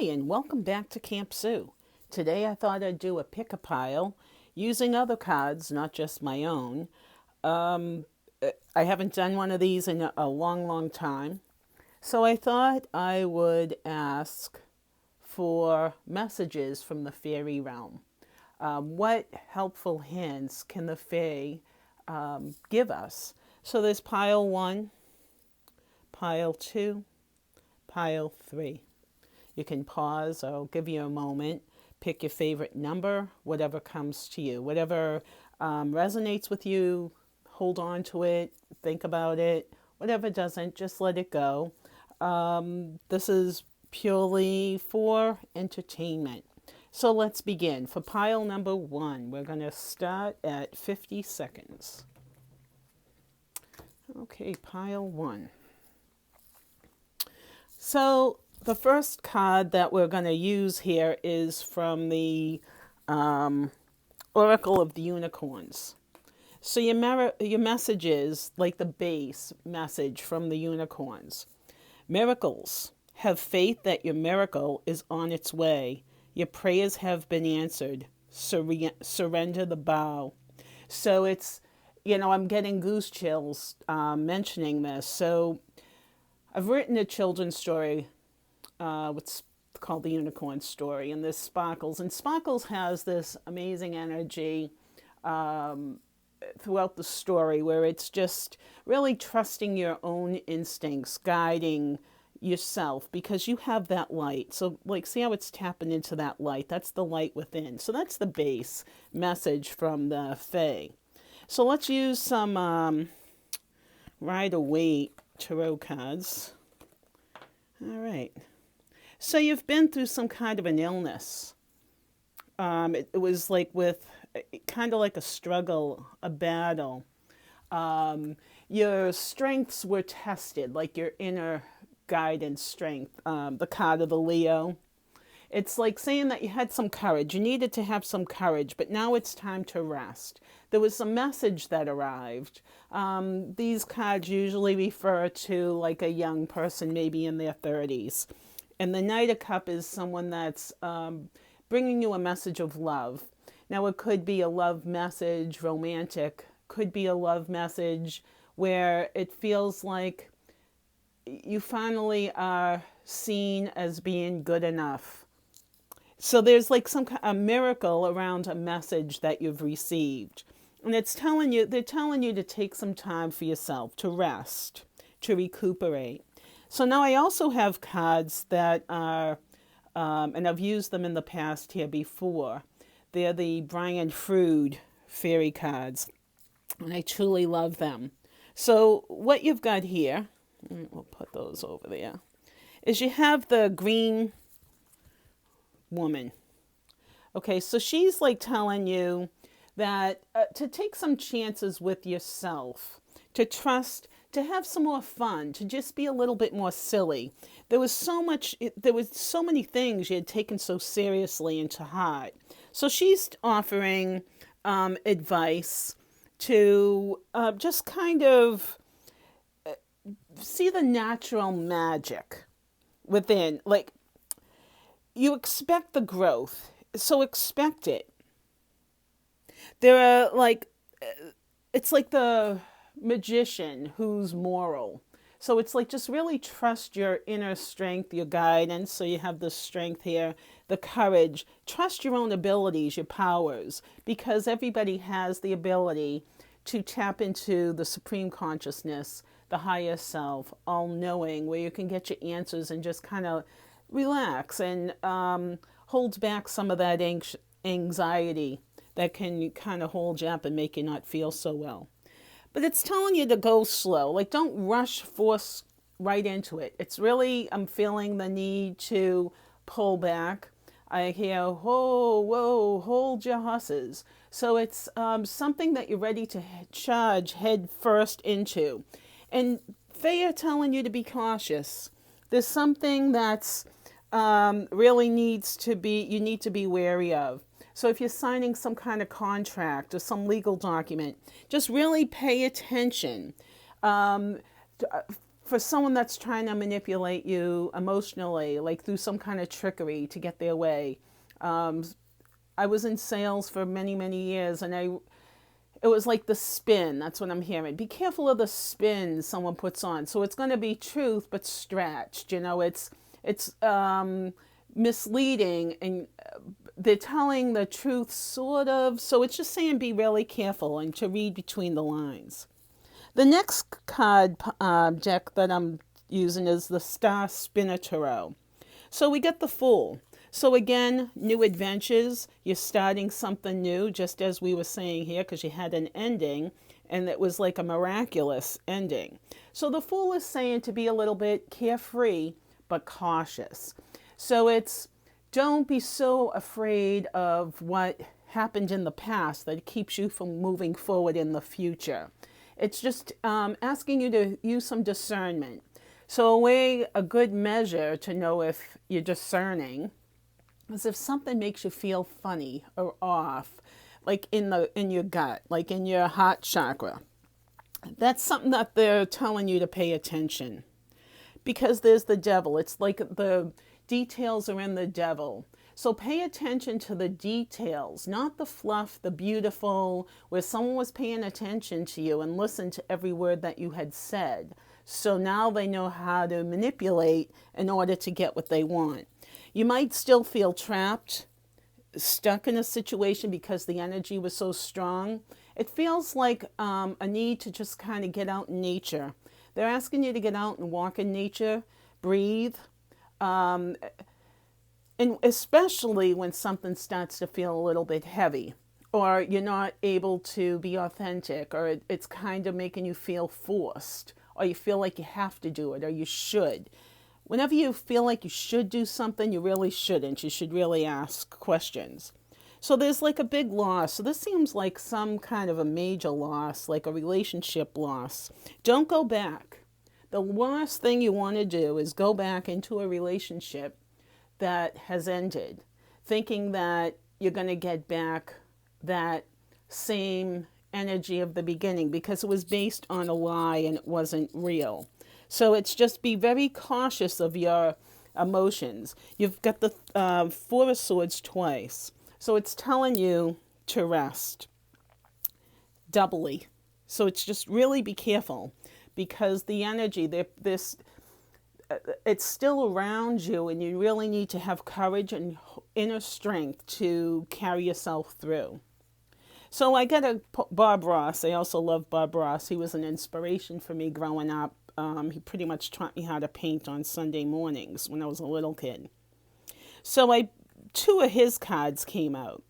Hi, and welcome back to Camp Sue. Today I thought I'd do a pick-a-pile using other cards, not just my own. Um, I haven't done one of these in a long, long time. So I thought I would ask for messages from the fairy realm. What helpful hints can the fae give us? So there's pile one, pile two, pile three. You can pause, I'll give you a moment, pick your favorite number, whatever comes to you, whatever resonates with you, hold on to it, think about it. Whatever doesn't, just let it go. This is purely for entertainment. So let's begin. For pile number one, we're going to start at 50 seconds. Okay, pile one. So the first card that we're going to use here is from the Oracle of the Unicorns. So your message is like the base message from the unicorns. Miracles. Have faith that your miracle is on its way. Your prayers have been answered. Surrender the bow. So it's, I'm getting goose chills mentioning this. So I've written a children's story, what's called the Unicorn Story, and this Sparkles. And Sparkles has this amazing energy throughout the story where it's just really trusting your own instincts, guiding yourself because you have that light. So see how it's tapping into that light? That's the light within. So that's the base message from the Fae. So let's use some Rider-Waite tarot cards. All right. So you've been through some kind of an illness. It was kind of like a struggle, a battle. Your strengths were tested, like your inner guidance strength. The card of the Leo. It's like saying that you had some courage. You needed to have some courage, but now it's time to rest. There was a message that arrived. These cards usually refer to like a young person, maybe in their 30s. And the Knight of Cups is someone that's bringing you a message of love. Now, it could be a love message, romantic, could be a love message where it feels like you finally are seen as being good enough. So there's like a miracle around a message that you've received. And they're telling you to take some time for yourself, to rest, to recuperate. So now I also have cards that are, and I've used them in the past here before. They're the Brian Froud fairy cards, and I truly love them. So what you've got here, we'll put those over there, is you have the green woman. Okay, so she's like telling you that to take some chances with yourself, to trust, to have some more fun, to just be a little bit more silly. There was so many things you had taken so seriously and to heart. So she's offering advice to just kind of see the natural magic within. Like, you expect the growth, so expect it. There are it's like the magician who's moral. So it's like just really trust your inner strength, your guidance. So you have the strength here, the courage. Trust your own abilities, your powers, because everybody has the ability to tap into the supreme consciousness, the higher self, all-knowing, where you can get your answers and just kind of relax and holds back some of that anxiety that can kind of hold you up and make you not feel so well. But it's telling you to go slow. Like, don't force right into it. It's really, I'm feeling the need to pull back. I hear, whoa, hold your horses. So it's something that you're ready to charge head first into. And Fae are telling you to be cautious. There's something that's really you need to be wary of. So if you're signing some kind of contract or some legal document, just really pay attention. for someone that's trying to manipulate you emotionally, like through some kind of trickery to get their way. Um, I was in sales for many, many years, and it was like the spin. That's what I'm hearing. Be careful of the spin someone puts on. So it's going to be truth, but stretched. It's misleading, and they're telling the truth, sort of. So it's just saying be really careful and to read between the lines. The next card deck that I'm using is the Star Spinner Tarot. So we get the Fool. So again, new adventures. You're starting something new, just as we were saying here, because you had an ending, and it was like a miraculous ending. So the Fool is saying to be a little bit carefree, but cautious. So it's, don't be so afraid of what happened in the past that it keeps you from moving forward in the future. It's just asking you to use some discernment. So a good measure to know if you're discerning is if something makes you feel funny or off, like in your gut, like in your heart chakra. That's something that they're telling you to pay attention. Because there's the devil. It's like the details are in the devil. So pay attention to the details, not the fluff, the beautiful, where someone was paying attention to you and listened to every word that you had said. So now they know how to manipulate in order to get what they want. You might still feel trapped, stuck in a situation because the energy was so strong. It feels like a need to just kind of get out in nature. They're asking you to get out and walk in nature, breathe, and especially when something starts to feel a little bit heavy, or you're not able to be authentic, or it's kind of making you feel forced, or you feel like you have to do it, or you should. Whenever you feel like you should do something, you really shouldn't. You should really ask questions. So there's like a big loss. So this seems like some kind of a major loss, like a relationship loss. Don't go back. The worst thing you want to do is go back into a relationship that has ended, thinking that you're going to get back that same energy of the beginning, because it was based on a lie and it wasn't real. So it's just be very cautious of your emotions. You've got the Four of Swords twice. So it's telling you to rest doubly. So it's just really be careful, because the energy, it's still around you, and you really need to have courage and inner strength to carry yourself through. So I get Bob Ross. I also love Bob Ross. He was an inspiration for me growing up. He pretty much taught me how to paint on Sunday mornings when I was a little kid. So two of his cards came out.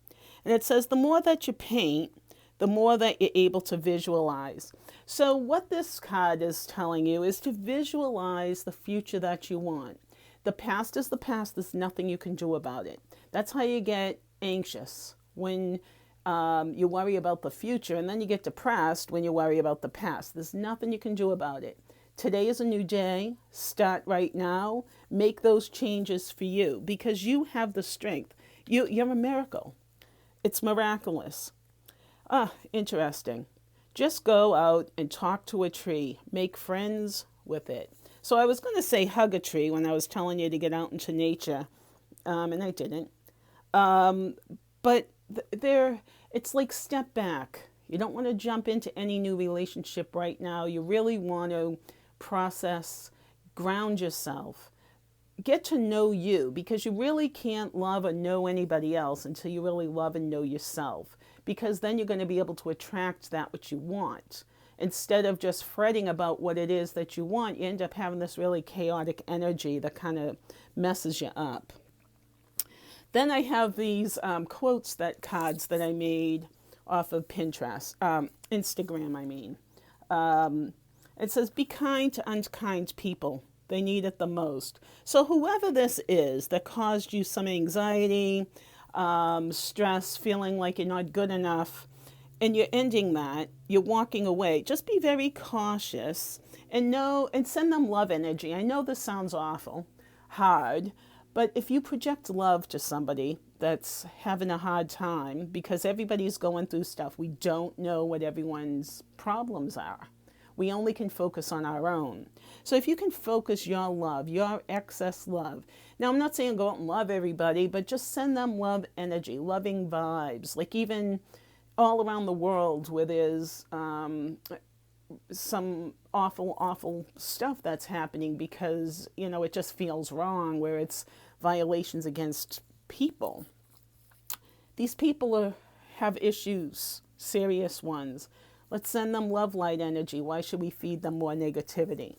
And it says, the more that you paint, the more that you're able to visualize. So what this card is telling you is to visualize the future that you want. The past is the past. There's nothing you can do about it. That's how you get anxious, when you worry about the future, and then you get depressed when you worry about the past. There's nothing you can do about it. Today is a new day. Start right now. Make those changes for you, because you have the strength. You're a miracle. It's miraculous. Interesting. Just go out and talk to a tree. Make friends with it. So I was going to say hug a tree when I was telling you to get out into nature, and I didn't. But it's like step back. You don't want to jump into any new relationship right now. You really want to process, ground yourself, get to know you, because you really can't love or know anybody else until you really love and know yourself, because then you're going to be able to attract that which you want. Instead of just fretting about what it is that you want, you end up having this really chaotic energy that kind of messes you up. Then I have these cards that I made off of Pinterest, Instagram, I mean. It says, be kind to unkind people. They need it the most. So whoever this is that caused you some anxiety, stress, feeling like you're not good enough, and you're ending that, you're walking away, just be very cautious and send them love energy. I know this sounds awful, hard, but if you project love to somebody that's having a hard time, because everybody's going through stuff, we don't know what everyone's problems are. We only can focus on our own. So if you can focus your love, your excess love. Now, I'm not saying go out and love everybody, but just send them love energy, loving vibes. Like even all around the world where there's some awful, awful stuff that's happening because, it just feels wrong, where it's violations against people. These people have issues, serious ones. Let's send them love light energy. Why should we feed them more negativity?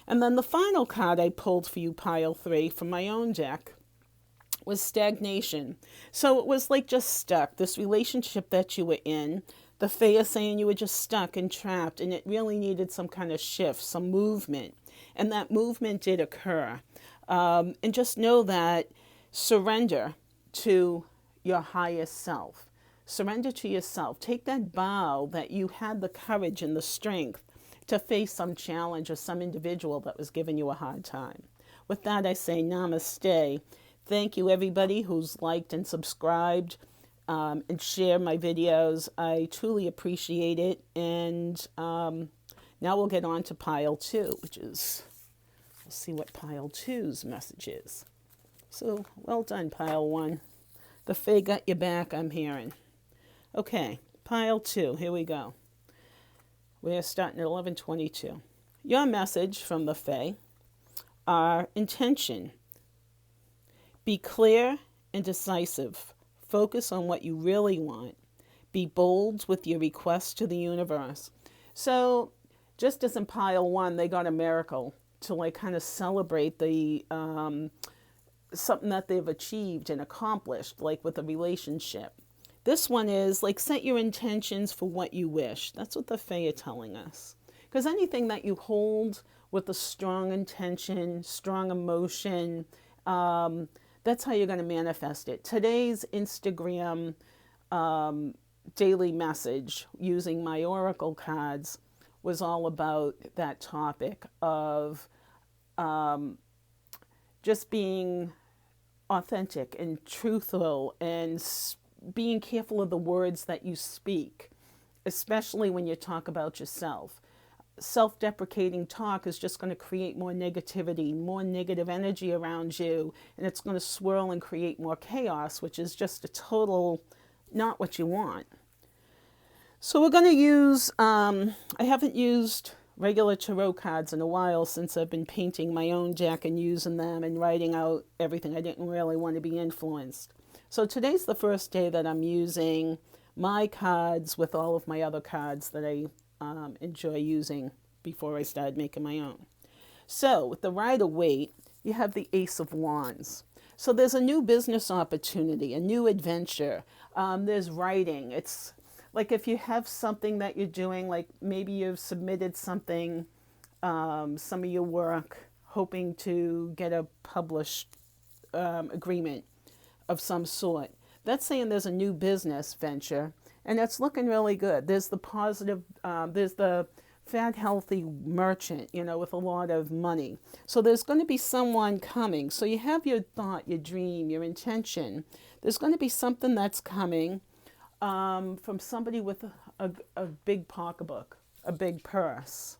And then the final card I pulled for you, pile 3, from my own deck was stagnation. So it was like just stuck. This relationship that you were in, the Fae is saying you were just stuck and trapped, and it really needed some kind of shift, some movement. And that movement did occur. And just know that surrender to your highest self. Surrender to yourself. Take that bow that you had the courage and the strength to face some challenge or some individual that was giving you a hard time. With that, I say namaste. Thank you, everybody who's liked and subscribed and share my videos. I truly appreciate it. And now we'll get on to pile 2, which is, let's see what pile 2's message is. So, well done, pile 1. The Fae got your back, I'm hearing. Okay, pile 2, here we go. We're starting at 11:22. Your message from the Fae are intention. Be clear and decisive. Focus on what you really want. Be bold with your requests to the universe. So, just as in pile 1, they got a miracle to like kind of celebrate the something that they've achieved and accomplished, like with a relationship. This one is like set your intentions for what you wish. That's what the Fae are telling us. Because anything that you hold with a strong intention, strong emotion, that's how you're going to manifest it. Today's Instagram daily message using my oracle cards was all about that topic of just being authentic and truthful and being careful of the words that you speak, especially when you talk about yourself. Self-deprecating talk is just going to create more negativity, more negative energy around you, and it's going to swirl and create more chaos, which is just a total not what you want. So we're going to use, I haven't used regular tarot cards in a while since I've been painting my own deck and using them and writing out everything. I didn't really want to be influenced. So today's the first day that I'm using my cards with all of my other cards that I enjoy using before I started making my own. So with the Rider-Waite, you have the Ace of Wands. So there's a new business opportunity, a new adventure. There's writing. It's like if you have something that you're doing, like maybe you've submitted something, some of your work, hoping to get a published agreement of some sort. That's saying there's a new business venture, and it's looking really good. There's the positive, there's the fat, healthy merchant, with a lot of money. So there's going to be someone coming. So you have your thought, your dream, your intention. There's going to be something that's coming from somebody with a big pocketbook, a big purse.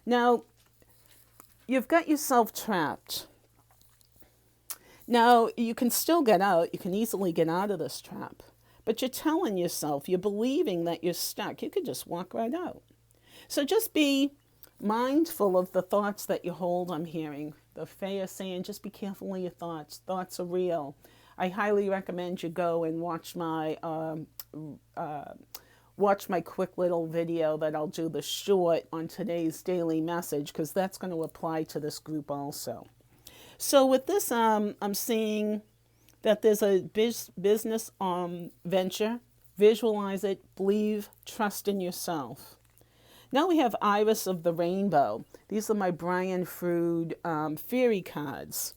Now, you've got yourself trapped. Now, you can still get out. You can easily get out of this trap. But you're telling yourself, you're believing that you're stuck. You could just walk right out. So just be mindful of the thoughts that you hold, I'm hearing. The Fae are saying, just be careful of your thoughts. Thoughts are real. I highly recommend you go and watch my quick little video that I'll do the short on today's daily message, because that's going to apply to this group also. So with this, I'm seeing that there's a business venture. Visualize it, believe, trust in yourself. Now we have Iris of the Rainbow. These are my Brian Frood Faerie cards.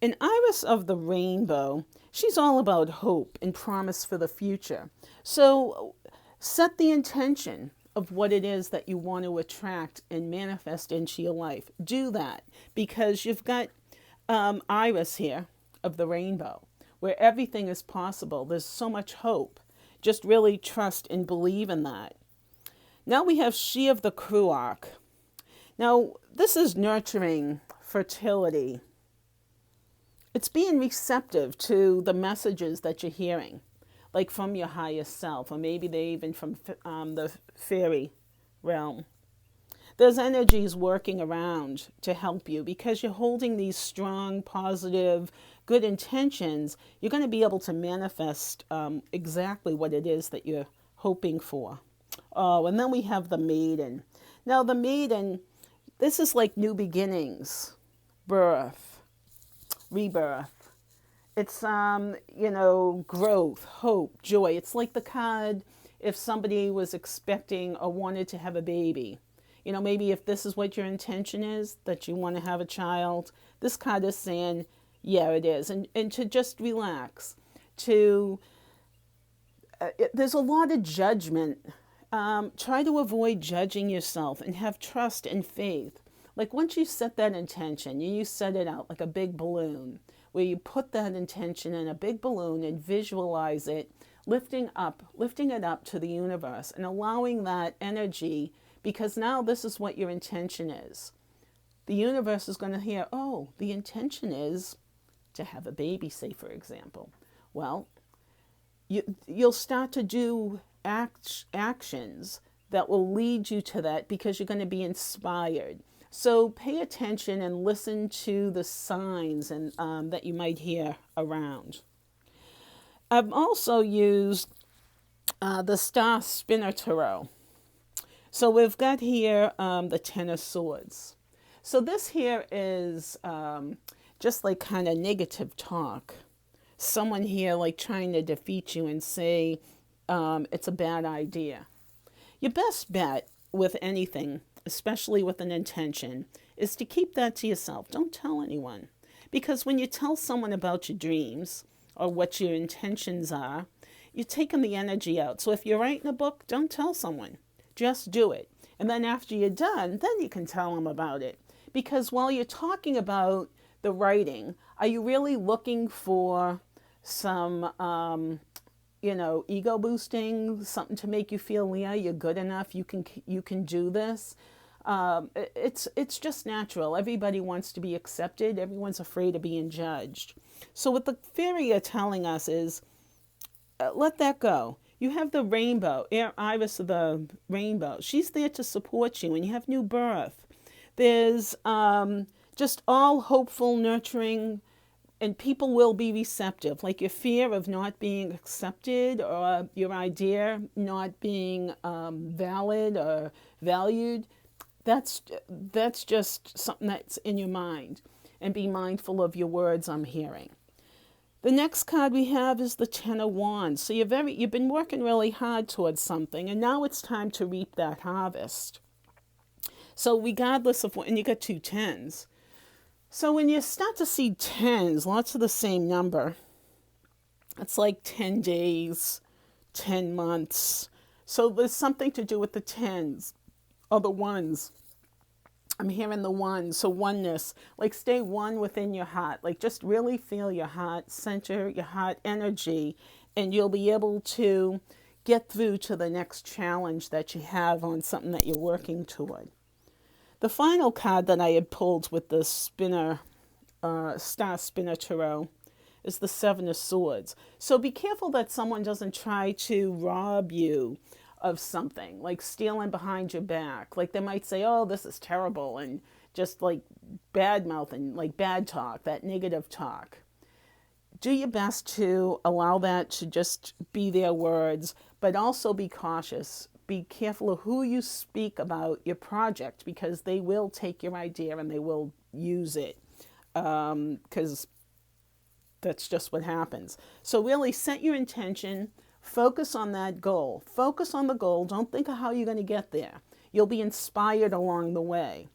And Iris of the Rainbow, she's all about hope and promise for the future. So set the intention of what it is that you want to attract and manifest into your life. Do that, because you've got Iris here of the Rainbow, where everything is possible. There's so much hope. Just really trust and believe in that. Now we have She of the Cruach. Now, this is nurturing fertility. It's being receptive to the messages that you're hearing, like from your highest self, or maybe they even from the fairy realm. There's energies working around to help you because you're holding these strong, positive, good intentions. You're going to be able to manifest exactly what it is that you're hoping for. Oh, and then we have the maiden. Now, the maiden, this is like new beginnings, birth, rebirth. It's, growth, hope, joy. It's like the card if somebody was expecting or wanted to have a baby. Maybe if this is what your intention is, that you want to have a child, this card is saying, yeah, it is. And to just relax. There's a lot of judgment. Try to avoid judging yourself and have trust and faith. Like once you set that intention, you set it out like a big balloon, where you put that intention in a big balloon and visualize it, lifting it up to the universe and allowing that energy, because now this is what your intention is. The universe is going to hear, oh, the intention is to have a baby, say, for example. Well, you'll start to do actions that will lead you to that because you're going to be inspired. So pay attention and listen to the signs and that you might hear around. I've also used the Star Spinner Tarot. So we've got here the Ten of Swords. So this here is just like kind of negative talk. Someone here like trying to defeat you and say it's a bad idea. Your best bet with anything, especially with an intention, is to keep that to yourself. Don't tell anyone. Because when you tell someone about your dreams or what your intentions are, you're taking the energy out. So if you're writing a book, don't tell someone. Just do it. And then after you're done, then you can tell them about it. Because while you're talking about the writing, are you really looking for some, ego boosting, something to make you feel, yeah, you're good enough, you can do this? It's just natural. Everybody wants to be accepted. Everyone's afraid of being judged. So what the fairy are telling us is, let that go. You have the rainbow, Iris of the rainbow. She's there to support you when you have new birth. There's just all hopeful, nurturing, and people will be receptive. Like your fear of not being accepted or your idea not being valid or valued, that's just something that's in your mind. And be mindful of your words I'm hearing. The next card we have is the Ten of Wands. So you've been working really hard towards something, and now it's time to reap that harvest. So regardless of and you got two tens. So when you start to see tens, lots of the same number, it's like 10 days, 10 months. So there's something to do with the tens or the ones. I'm hearing the one, so oneness. Like stay one within your heart. Like just really feel your heart, center your heart energy, and you'll be able to get through to the next challenge that you have on something that you're working toward. The final card that I had pulled with the Star Spinner Tarot is the Seven of Swords. So be careful that someone doesn't try to rob you of something, like stealing behind your back. Like they might say, oh, this is terrible, and just like bad mouth and like bad talk, that negative talk. Do your best to allow that to just be their words, but also be cautious. Be careful of who you speak about your project, because they will take your idea and they will use it, because that's just what happens. So really set your intention. Focus on that goal. Focus on the goal. Don't think of how you're going to get there. You'll be inspired along the way.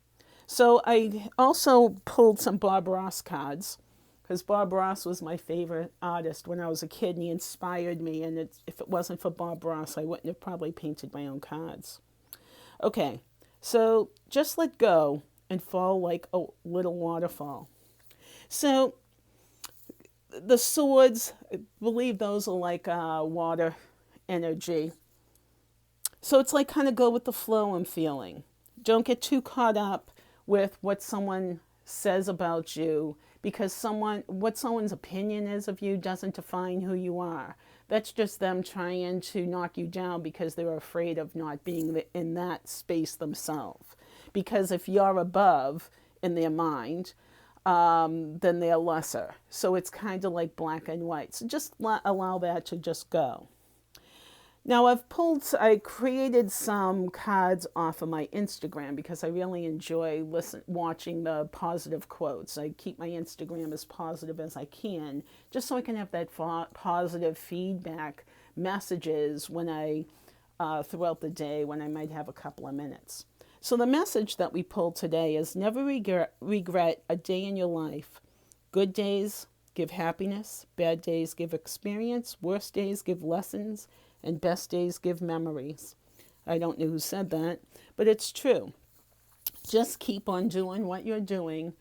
So I also pulled some Bob Ross cards, because Bob Ross was my favorite artist when I was a kid, and he inspired me. And if it wasn't for Bob Ross, I wouldn't have probably painted my own cards. Okay, so just let go and fall like a little waterfall. So the swords, I believe those are like water energy. So it's like kind of go with the flow I'm feeling. Don't get too caught up with what someone says about you, because what someone's opinion is of you doesn't define who you are. That's just them trying to knock you down because they're afraid of not being in that space themselves. Because if you're above in their mind, then they're lesser. So it's kind of like black and white. So just allow that to just go. Now I created some cards off of my Instagram because I really enjoy watching the positive quotes. I keep my Instagram as positive as I can, just so I can have that positive feedback messages when throughout the day when I might have a couple of minutes. So the message that we pulled today is never regret a day in your life. Good days give happiness, bad days give experience, worst days give lessons, and best days give memories. I don't know who said that, but it's true. Just keep on doing what you're doing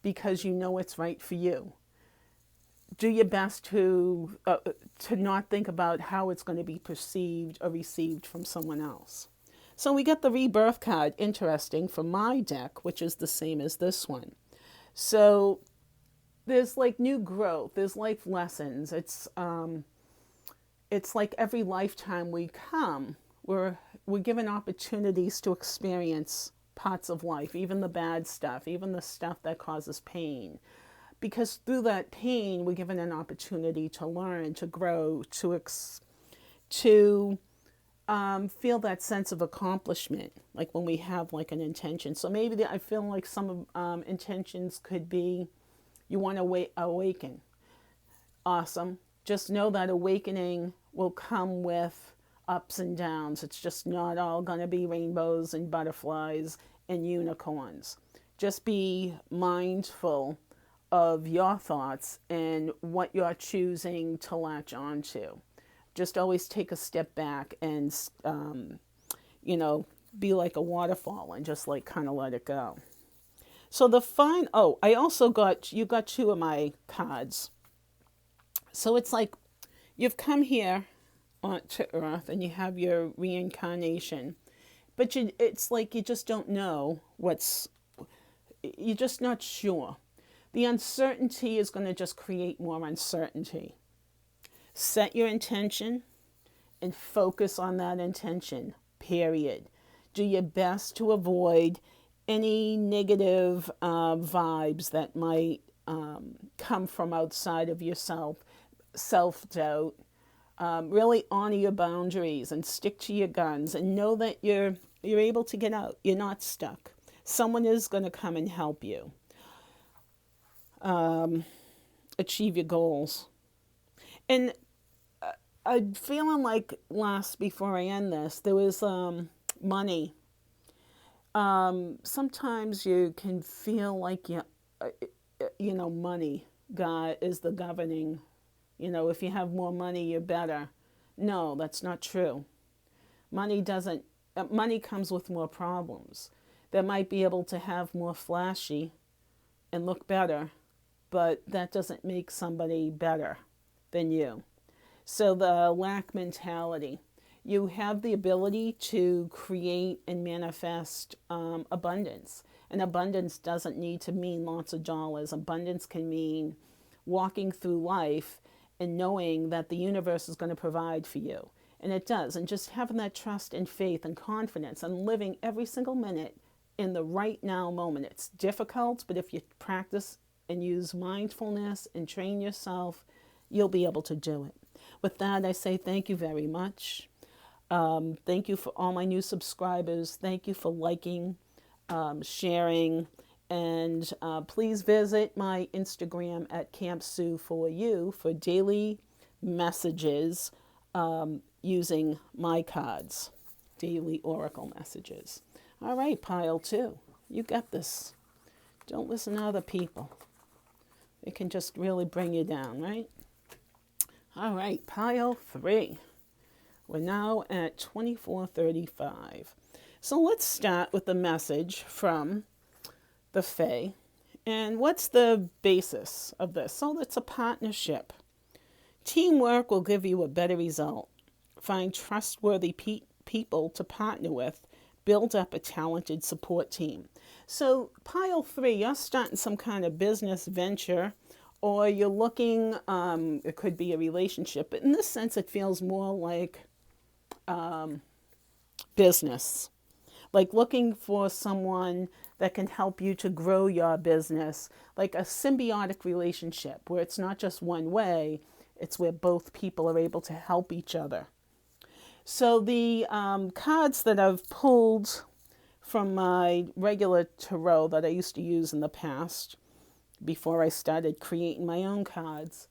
because you know it's right for you. Do your best to not think about how it's going to be perceived or received from someone else. So we got the rebirth card, interesting, from my deck, which is the same as this one. So there's like new growth, there's life lessons. It's like every lifetime we come, we're given opportunities to experience parts of life, even the bad stuff, even the stuff that causes pain. Because through that pain, we're given an opportunity to learn, to grow, to feel that sense of accomplishment, like when we have like an intention. So maybe I feel like some intentions could be you want to awaken. Awesome. Just know that awakening will come with ups and downs. It's just not all going to be rainbows and butterflies and unicorns. Just be mindful of your thoughts and what you're choosing to latch onto. Just always take a step back and, be like a waterfall and just like kind of let it go. So you got two of my cards. So it's like you've come here to Earth and you have your reincarnation, but it's like you just don't know you're just not sure. The uncertainty is going to just create more uncertainty. Set your intention and focus on that intention, period. Do your best to avoid any negative vibes that might come from outside of yourself. Self-doubt. Really honor your boundaries and stick to your guns and know that you're able to get out. You're not stuck. Someone is going to come and help you achieve your goals. And I'm feeling like before I end this, there was money. Sometimes you can feel like money God is the governing. If you have more money, you're better. No, that's not true. Money comes with more problems. They might be able to have more flashy and look better, but that doesn't make somebody better than you. So the lack mentality. You have the ability to create and manifest abundance. And abundance doesn't need to mean lots of dollars. Abundance can mean walking through life and knowing that the universe is going to provide for you. And it does. And just having that trust and faith and confidence and living every single minute in the right now moment. It's difficult, but if you practice and use mindfulness and train yourself, you'll be able to do it. With that, I say thank you very much. Thank you for all my new subscribers. Thank you for liking, sharing, and please visit my Instagram at Camp Sue for you for daily messages using my cards, daily oracle messages. All right, pile 2, you got this. Don't listen to other people. It can just really bring you down, right? All right, pile 3. We're now at 2435. So let's start with the message from the Fae. And what's the basis of this? So it's a partnership. Teamwork will give you a better result. Find trustworthy people to partner with, build up a talented support team. So pile 3, you're starting some kind of business venture, or you're looking, it could be a relationship, but in this sense it feels more like business, like looking for someone that can help you to grow your business, like a symbiotic relationship where it's not just one way, it's where both people are able to help each other. So the cards that I've pulled from my regular tarot that I used to use in the past, before I started creating my own cards,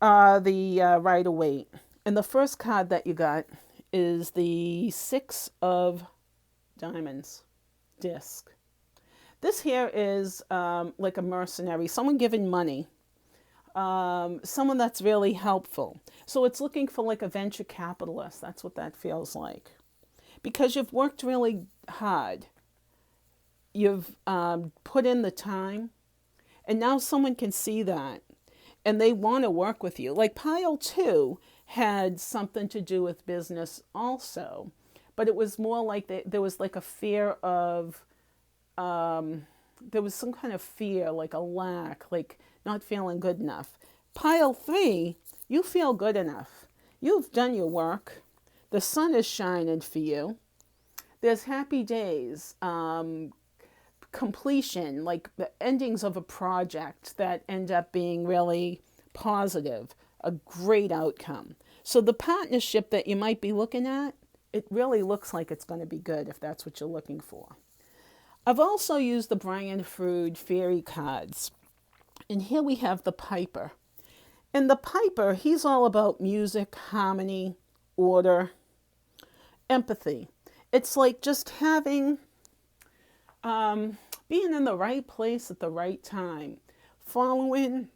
are the Rider-Waite. And the first card that you got is the 6 of Diamonds disc. This here is like a mercenary, someone giving money, someone that's really helpful. So it's looking for like a venture capitalist. That's what that feels like. Because you've worked really hard. You've put in the time. And now someone can see that. And they want to work with you. Like pile 2 had something to do with business also. But it was more like there was like a fear of, there was some kind of fear, like a lack, like not feeling good enough. Pile 3, you feel good enough. You've done your work. The sun is shining for you. There's happy days, completion, like the endings of a project that end up being really positive, a great outcome. So the partnership that you might be looking at, it really looks like it's going to be good if that's what you're looking for. I've also used the Brian Froud Faerie cards. And here we have the Piper. And the Piper, he's all about music, harmony, order, empathy. It's like just having, being in the right place at the right time, following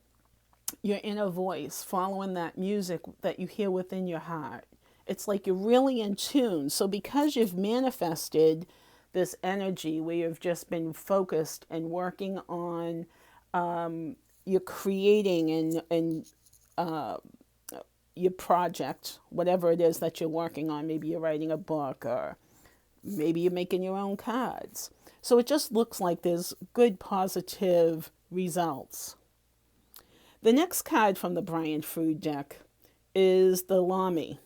your inner voice, following that music that you hear within your heart. It's like you're really in tune. So because you've manifested this energy where you've just been focused and working on, you're creating and your project, whatever it is that you're working on. Maybe you're writing a book, or maybe you're making your own cards. So it just looks like there's good positive results. The next card from the Brian Froud deck is the Lamy.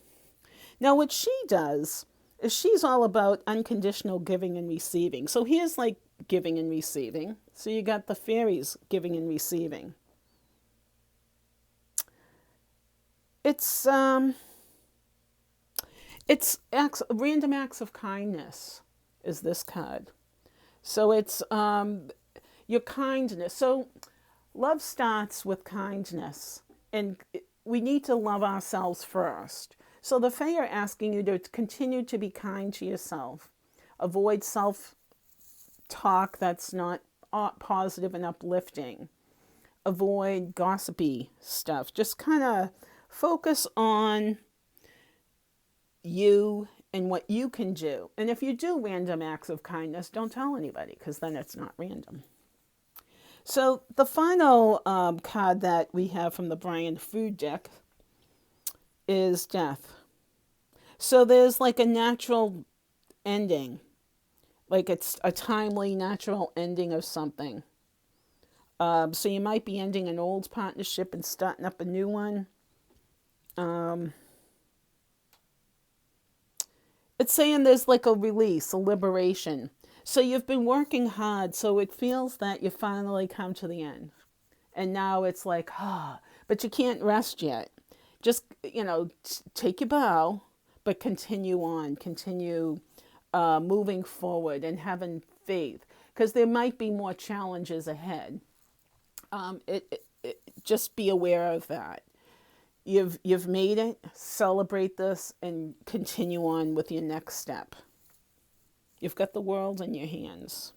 Now what she does is she's all about unconditional giving and receiving. So here's like giving and receiving. So you got the fairies giving and receiving. It's random acts of kindness is this card. So it's your kindness. So love starts with kindness, and we need to love ourselves first. So the Fae are asking you to continue to be kind to yourself. Avoid self-talk that's not positive and uplifting. Avoid gossipy stuff. Just kind of focus on you and what you can do. And if you do random acts of kindness, don't tell anybody, because then it's not random. So the final card that we have from the Brian Froud deck is Death. So there's like a natural ending, like it's a timely, natural ending of something. So you might be ending an old partnership and starting up a new one. It's saying there's like a release, a liberation. So you've been working hard, so it feels that you finally come to the end. And now it's like, but you can't rest yet. Just, take your bow, but continue on, continue moving forward and having faith. Because there might be more challenges ahead. Just be aware of that. You've made it, celebrate this, and continue on with your next step. You've got the world in your hands.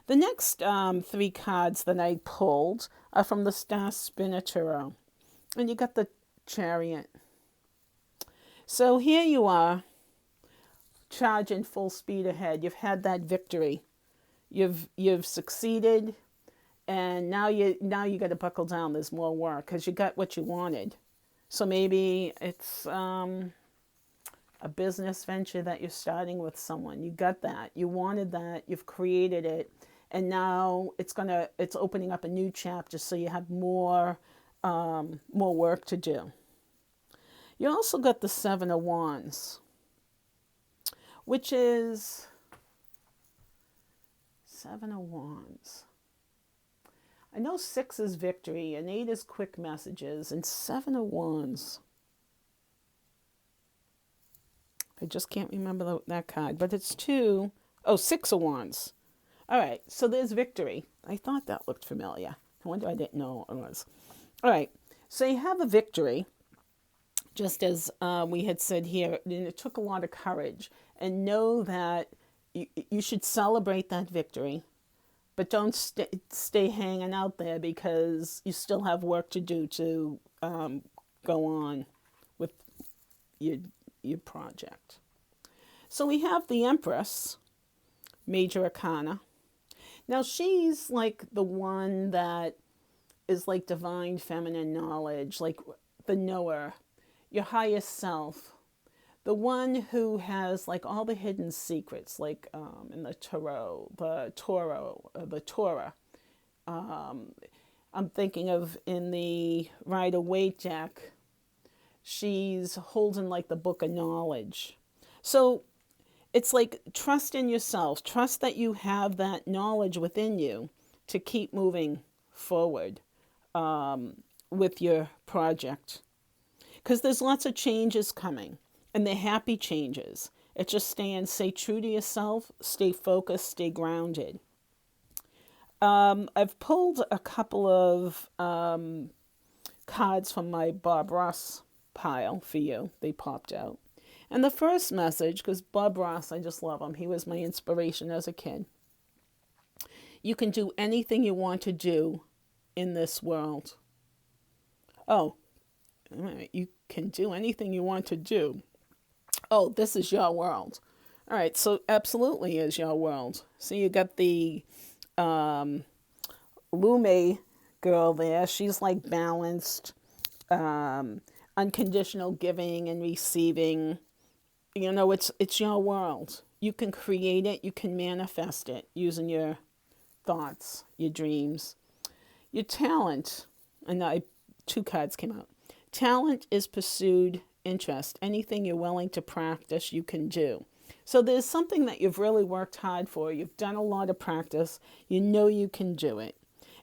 The next 3 cards that I pulled are from the Star Spinner Tarot. And you got the Chariot. So here you are, charging full speed ahead. You've had that victory. You've succeeded, and now you got to buckle down. There's more work because you got what you wanted. So maybe it's a business venture that you're starting with someone. You got that. You wanted that. You've created it. And now it's opening up a new chapter, so you have more work to do. You also got the Seven of Wands, which is Seven of Wands. I know 6 is victory, and 8 is quick messages, and 7 of Wands. I just can't remember that card, but it's 2. Oh, 6 of Wands. All right, so there's victory. I thought that looked familiar. I wonder I didn't know it was. All right, so you have a victory, just as we had said here, and it took a lot of courage. And know that you should celebrate that victory, but don't stay hanging out there, because you still have work to do to go on with your project. So we have the Empress, Major Arcana. Now she's like the one that is like divine feminine knowledge, like the knower, your highest self, the one who has like all the hidden secrets, like in the tarot, the Torah. I'm thinking of in the Rider-Waite deck, she's holding like the book of knowledge. So it's like trust in yourself. Trust that you have that knowledge within you to keep moving forward with your project. Because there's lots of changes coming, and they're happy changes. It's just stay true to yourself, stay focused, stay grounded. I've pulled a couple of cards from my Bob Ross pile for you. They popped out. And the first message, because Bob Ross, I just love him. He was my inspiration as a kid. You can do anything you want to do in this world. Oh, you can do anything you want to do. Oh, this is your world. All right, so absolutely is your world. So you got the Lume girl there. She's like balanced, unconditional giving and receiving. You know, it's your world. You can create it. You can manifest it using your thoughts, your dreams, your talent. And 2 cards came out. Talent is pursued interest. Anything you're willing to practice, you can do. So there's something that you've really worked hard for. You've done a lot of practice. You know you can do it.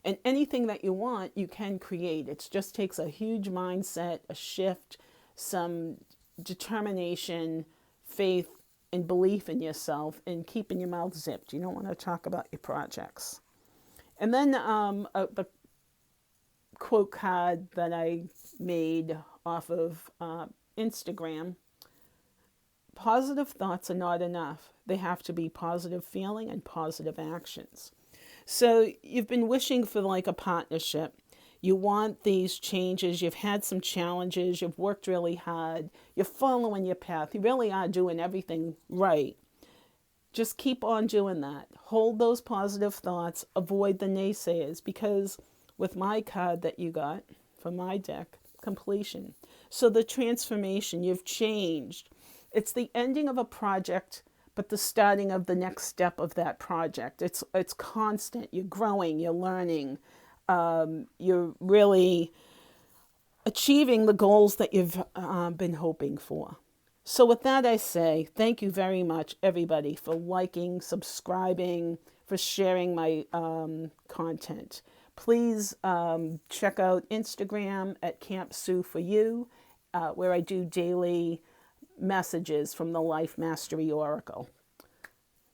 And anything that you want, you can create. It just takes a huge mindset, a shift, some determination, faith, and belief in yourself, and keeping your mouth zipped. You don't want to talk about your projects. And then the quote card that I made off of Instagram: positive thoughts are not enough. They have to be positive feeling and positive actions. So you've been wishing for like a partnership. You want these changes. You've had some challenges. You've worked really hard. You're following your path. You really are doing everything right. Just keep on doing that. Hold those positive thoughts. Avoid the naysayers, because with my card that you got from my deck, completion. So the transformation, you've changed. It's the ending of a project, but the starting of the next step of that project. It's constant. You're growing. You're learning. You're really achieving the goals that you've been hoping for. So with that, I say thank you very much, everybody, for liking, subscribing, for sharing my content. Please check out Instagram at Camp Sue for You, where I do daily messages from the Life Mastery Oracle.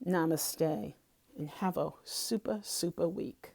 Namaste, and have a super, super week.